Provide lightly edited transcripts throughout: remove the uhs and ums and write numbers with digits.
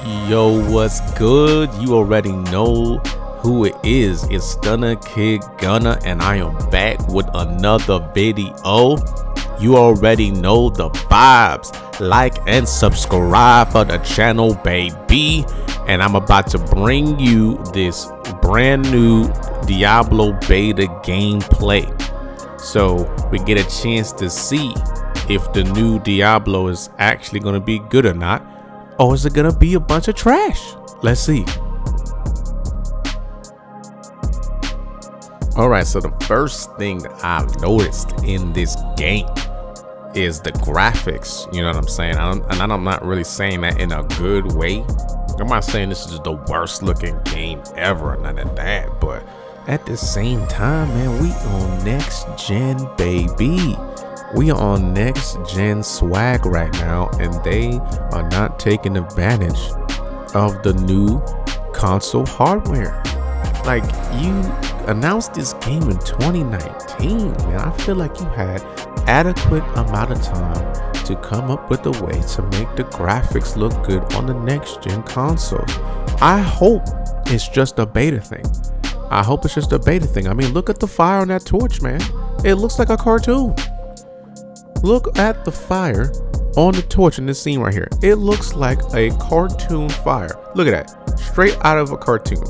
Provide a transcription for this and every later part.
Yo, what's good? You already know who it is. It's Stunner Kid Gunner, and I am back with another video. You already know the vibes. Like and subscribe for the channel, baby. And I'm about to bring you this brand new Diablo beta gameplay. So we get a chance to see if the new Diablo is actually going to be good or not. Or is it gonna be a bunch of trash? Let's see. Alright, so the first thing that I've noticed in this game is the graphics. You know what I'm saying? I'm not really saying that in a good way. I'm not saying this is the worst looking game ever, none of that. But at the same time, man, we on next gen, baby. We are on next gen swag right now, and they are not taking advantage of the new console hardware. Like, you announced this game in 2019, man. I feel like you had adequate amount of time to come up with a way to make the graphics look good on the next gen consoles. I hope it's just a beta thing. I hope it's just a beta thing. I mean, look at the fire on that torch, man. It looks like a cartoon. Look at the fire on the torch in this scene right here. It looks like a cartoon fire. Look at that. Straight out of a cartoon.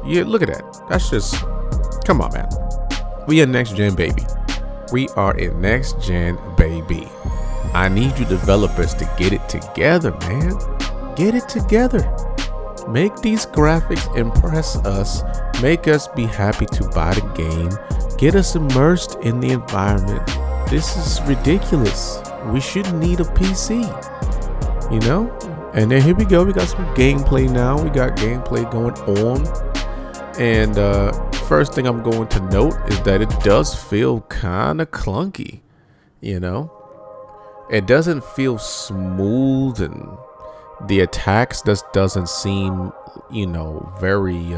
Yeah, look at that. That's just, come on, man. We in next gen, baby. We are in next gen, baby. I need you developers to get it together, man. Get it together. Make these graphics impress us. Make us be happy to buy the game. Get us immersed in the environment. This is ridiculous. We shouldn't need a PC, you know? And then here we go. We got some gameplay now. We got gameplay going on. And first thing I'm going to note is that it does feel kind of clunky, you know? It doesn't feel smooth, and the attacks just doesn't seem, you know, very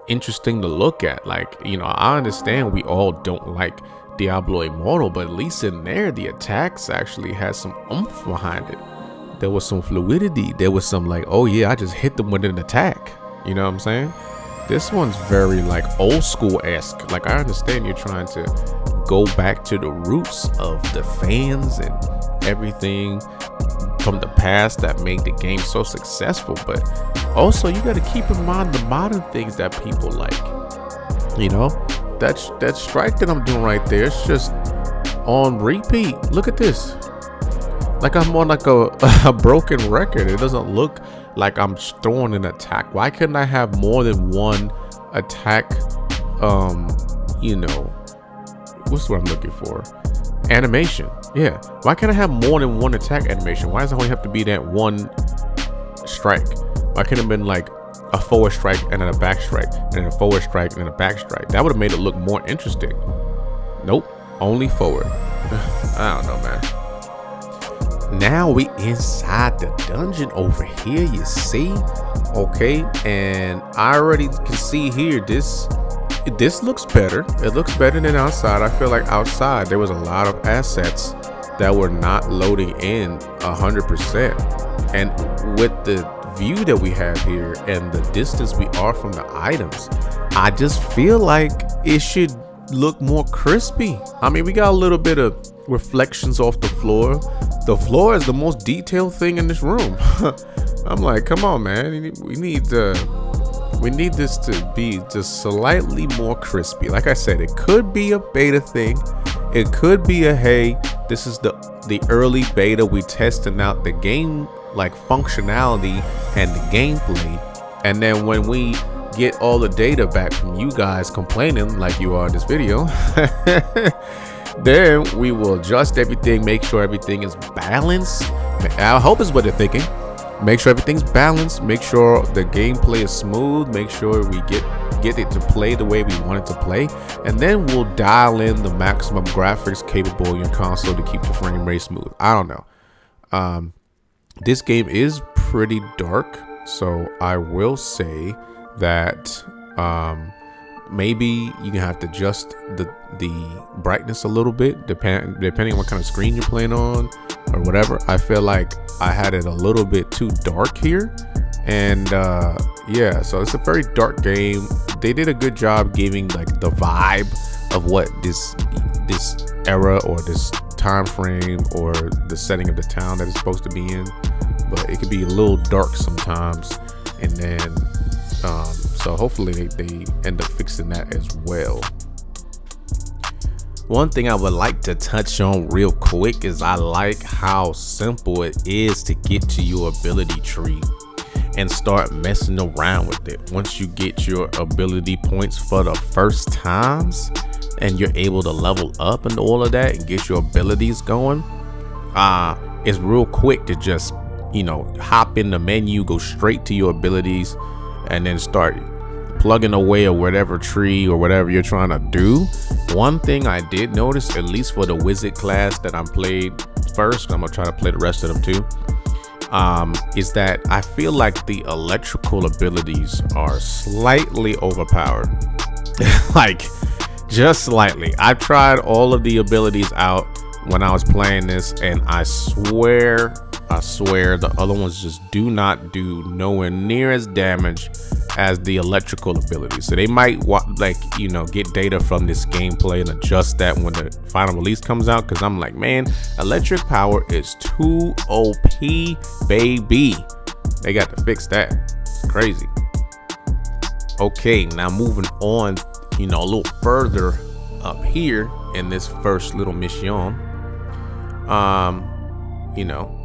interesting to look at. Like, you know, I understand we all don't like Diablo Immortal, but at least in there the attacks actually had some oomph behind it. There was some fluidity. There was some like, oh yeah, I just hit them with an attack. You know what I'm saying? This one's very like old school-esque. Like, I understand you're trying to go back to the roots of the fans and everything from the past that made the game so successful, but also you got to keep in mind the modern things that people like. You know, that strike that I'm doing right there, it's just on repeat. Look at this. Like I'm on like a broken record. It doesn't look like I'm throwing an attack. Why couldn't I have more than one attack? You know, what's what I'm looking for? Animation. Yeah. Why can't I have more than one attack animation? Why does it only have to be that one strike? Why couldn't it have been like a forward strike and then a back strike and then a forward strike and then a back strike? That would have made it look more interesting. Nope, only forward. I don't know, man. Now we inside the dungeon over here, you see? Okay, and I already can see here, this looks better. It looks better than outside. I feel like outside there was a lot of assets that were not loading in 100%, and with the view that we have here and the distance we are from the items, I just feel like it should look more crispy. I mean, we got a little bit of reflections off the floor. The floor is the most detailed thing in this room. I'm like, come on, man. We need this to be just slightly more crispy. Like I said, it could be a beta thing. It could be a, hey, this is the early beta. We testing out the game like functionality and the gameplay, and then when we get all the data back from you guys complaining like you are in this video, then we will adjust everything, make sure everything is balanced. I hope is what they're thinking. Make sure everything's balanced, make sure the gameplay is smooth, make sure we get it to play the way we want it to play, and then we'll dial in the maximum graphics capable in your console to keep the frame rate smooth. I don't know. This game is pretty dark, so I will say that maybe you can have to adjust the brightness a little bit, depending on what kind of screen you're playing on or whatever. I feel like I had it a little bit too dark here, and yeah, so it's a very dark game. They did a good job giving like the vibe of what this era or this time frame or the setting of the town that it's supposed to be in, but it could be a little dark sometimes. And then so hopefully they end up fixing that as well. One thing I would like to touch on real quick is I like how simple it is to get to your ability tree and start messing around with it. Once you get your ability points for the first times and you're able to level up and all of that and get your abilities going, it's real quick to just, you know, hop in the menu, go straight to your abilities, and then start plugging away or whatever tree or whatever you're trying to do. One thing I did notice, at least for the wizard class that I'm played first, I'm gonna try to play the rest of them too, is that I feel like the electrical abilities are slightly overpowered. Like, just slightly. I've tried all of the abilities out when I was playing this, and I swear the other ones just do not do nowhere near as damage as the electrical abilities. So they might like, you know, get data from this gameplay and adjust that when the final release comes out, because I'm like, man, electric power is too OP, baby. They got to fix that. It's crazy. Okay, now moving on, you know, a little further up here in this first little mission, you know,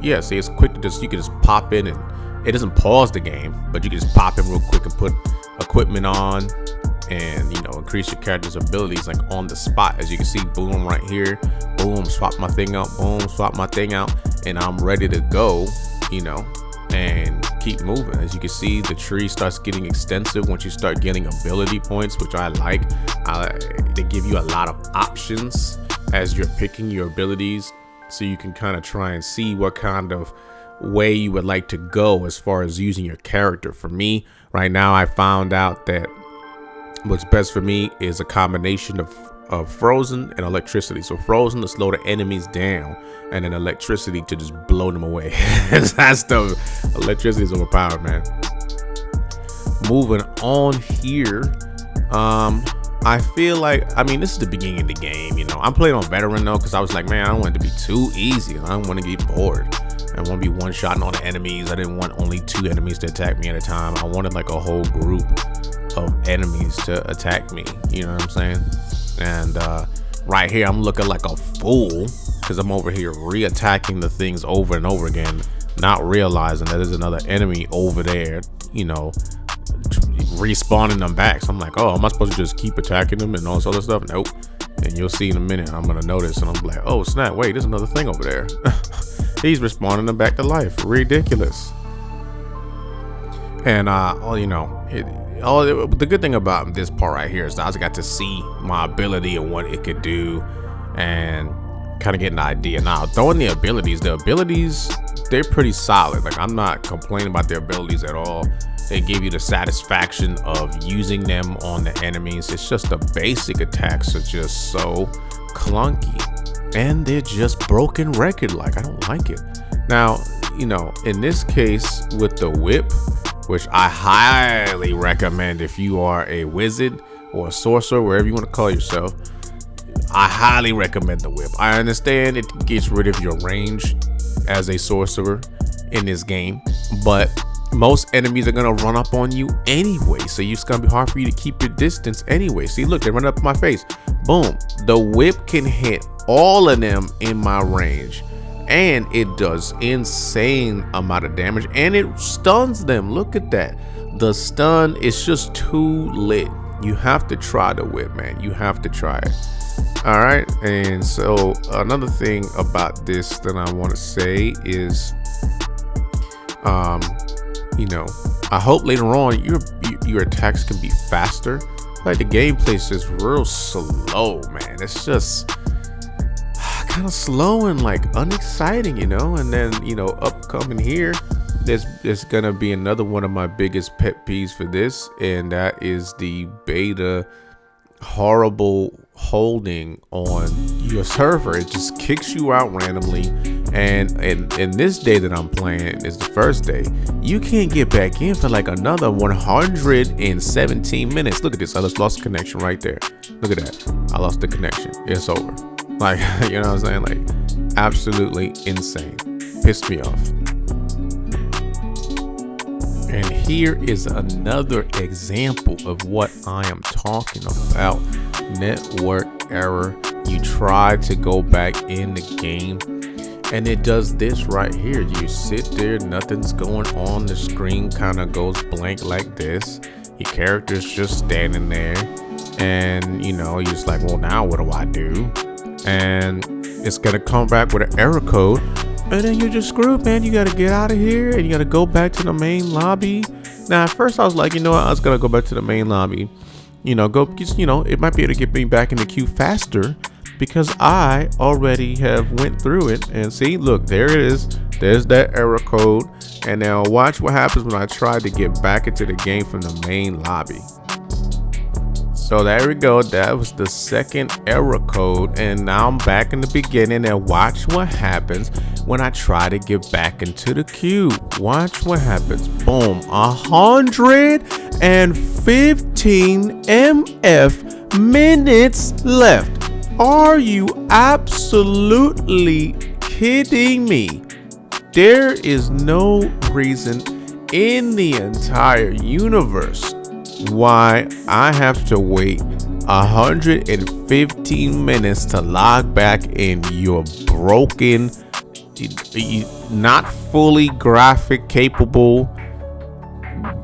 yeah, see, it's quick to just, you can just pop in, and it doesn't pause the game, but you can just pop in real quick and put equipment on and, you know, increase your character's abilities like on the spot. As you can see, boom, right here, boom, swap my thing out, boom, swap my thing out, and I'm ready to go, you know, and keep moving. As you can see, the tree starts getting extensive once you start getting ability points, which I like. They give you a lot of options as you're picking your abilities, so you can kind of try and see what kind of way you would like to go as far as using your character. For me right now, I found out that what's best for me is a combination of frozen and electricity. So frozen to slow the enemies down, and then electricity to just blow them away. That's the electricity is overpowered, man. Moving on here, I feel like, I mean, this is the beginning of the game, you know. I'm playing on veteran though, because I was like, man, I don't want it to be too easy. I don't want to get bored. I want to be one-shotting all the enemies. I didn't want only 2 enemies to attack me at a time. I wanted like a whole group of enemies to attack me, you know what I'm saying? And right here, I'm looking like a fool because I'm over here re-attacking the things over and over again, not realizing that there's another enemy over there, you know, respawning them back. So I'm like, oh, am I supposed to just keep attacking them and all this other stuff? Nope. And you'll see in a minute, I'm gonna notice, and I'm like, oh snap, wait, there's another thing over there. He's respawning them back to life. Ridiculous. And you know, the good thing about this part right here is that I got to see my ability and what it could do, and kind of get an idea. Now, throwing the abilities, they're pretty solid. Like, I'm not complaining about their abilities at all. They give you the satisfaction of using them on the enemies. It's just the basic attacks are just so clunky, and they're just broken record. Like, I don't like it. Now, you know, in this case with the whip, which I highly recommend if you are a wizard or a sorcerer, wherever you want to call yourself, I highly recommend the whip. I understand it gets rid of your range as a sorcerer in this game, but most enemies are gonna run up on you anyway, so it's gonna be hard for you to keep your distance anyway. See, look, they run up my face. Boom. The whip can hit all of them in my range, and it does insane amount of damage, and it stuns them. Look at that. The stun is just too lit. You have to try the whip, man. You have to try it. All right. And so another thing about this that I want to say is, you know, I hope later on your attacks can be faster. Like, the gameplay is just real slow, man. It's just kind of slow and like unexciting, you know. And then, you know, upcoming here, there's gonna be another one of my biggest pet peeves for this, and that is the beta horrible holding on your server. It just kicks you out randomly, and this day that I'm playing is the first day. You can't get back in for like another 117 minutes. Look at this, I just lost the connection right there. Look at that, I lost the connection. It's over. Like, you know what I'm saying? Like, absolutely insane. Pissed me off. And here is another example of what I am talking about. Network error. You try to go back in the game and it does this right here. You sit there, nothing's going on. The screen kind of goes blank like this. Your character's just standing there, and you know, you're just like, well, now what do I do? And it's gonna come back with an error code, and then you're just screwed, man. You gotta get out of here and you gotta go back to the main lobby. Now at first I was like, you know what, I was gonna go back to the main lobby, you know, go just, you know, it might be able to get me back in the queue faster because I already have went through it. And see, look, there it is, there's that error code. And now watch what happens when I try to get back into the game from the main lobby. So there we go, that was the second error code, and now I'm back in the beginning. And watch what happens when I try to get back into the queue. Watch what happens. Boom, 115 MF minutes left. Are you absolutely kidding me? There is no reason in the entire universe why I have to wait 115 minutes to log back in your broken, not fully graphic capable,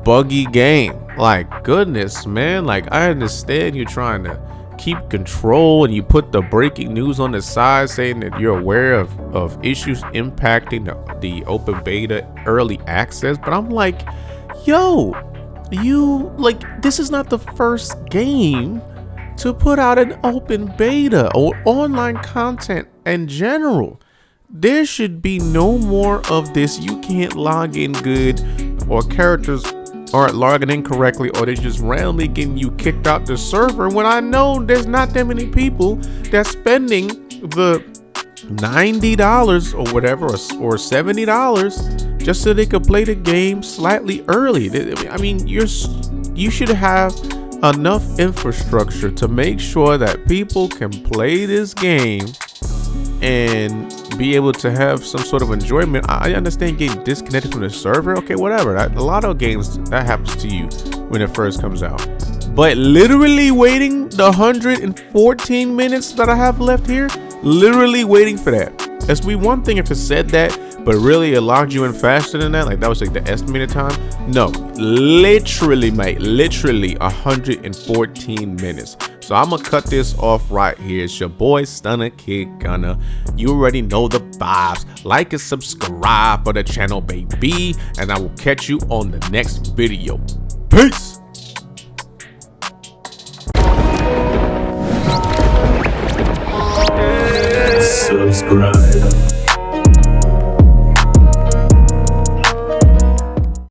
buggy game. Like, goodness, man. Like, I understand you're trying to keep control and you put the breaking news on the side saying that you're aware of issues impacting the open beta early access, but I'm like, yo, you, like, this is not the first game to put out an open beta or online content in general. There should be no more of this. You can't log in good, or characters aren't logging in correctly, or they're just randomly getting you kicked out the server, when I know there's not that many people that's spending the $90 or whatever, or $70 just so they could play the game slightly early. I mean, you should have enough infrastructure to make sure that people can play this game and be able to have some sort of enjoyment. I understand getting disconnected from the server, okay, whatever. A lot of games that happens to you when it first comes out, but literally waiting the 114 minutes that I have left here, literally waiting for that. It's be one thing if it said that, but really it logged you in faster than that, like that was like the estimated time. No, literally, mate, literally 114 minutes. So I'm gonna cut this off right here. It's your boy Stunner Kid Gunner. You already know the vibes. Like and subscribe for the channel, baby, and I will catch you on the next video. Peace. Subscribe.